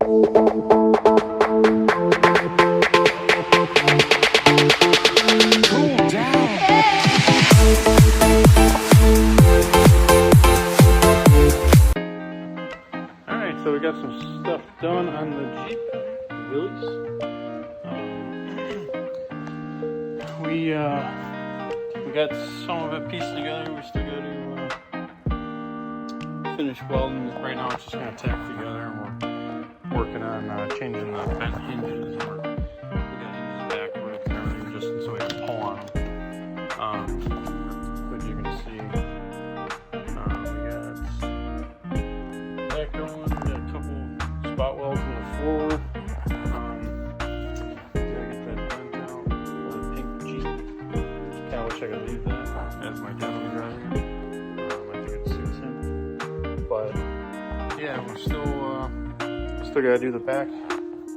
Alright, so we got some stuff done on the Jeep wheelies. We got some of it pieced together. We still got to finish welding. Right now it's just going to tack together, and we're working on changing the bent hinges. We got hinges backwards and everything just so we can pull on them. But you can see we got that going. We got a couple spot welds in the floor. I could leave that as my demo driver. I think it suits him. But yeah, we're still gotta do the back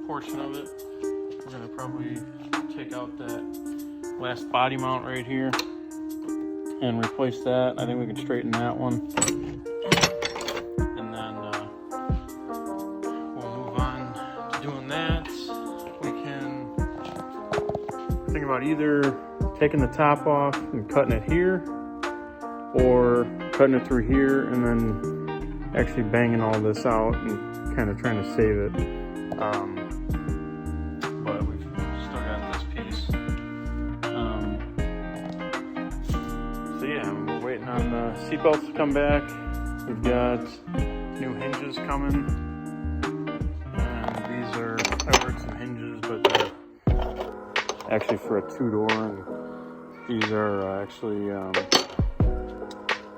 portion of it. We're gonna probably take out that last body mount right here and replace that. I think we can straighten that one. And then we'll move on to doing that. We can think about either taking the top off and cutting it here, or cutting it through here and then actually banging all this out and kind of trying to save it. But we've still got this piece. So yeah, we're waiting on the seatbelts to come back. We've got new hinges coming. And these are, I ordered some hinges, but they're actually for a 2-door. And these are actually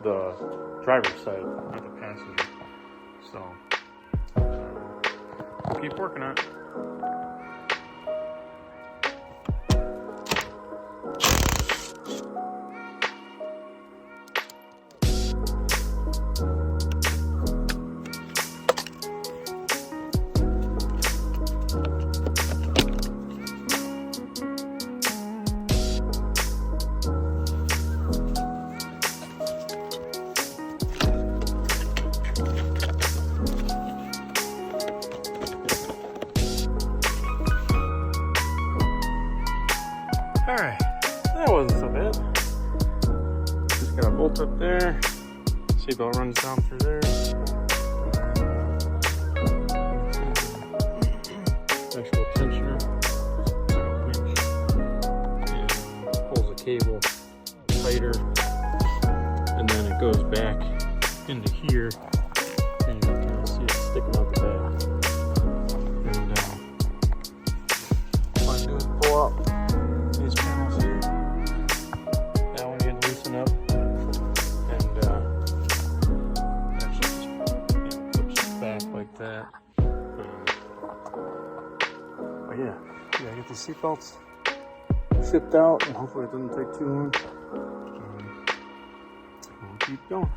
the driver's side, not the passenger. So we'll keep working on it. Alright, that wasn't so bad. Just got a bolt up there. Seatbelt runs down through there. Actual tensioner. Winch. And pulls the cable tighter. And then it goes back into here. And you can see it sticking out the back. And all I do is pull out these panels here. That one you can loosen up, and actually just clips back like that. But yeah, get these seatbelts shipped out, and hopefully it doesn't take too long. We'll keep going.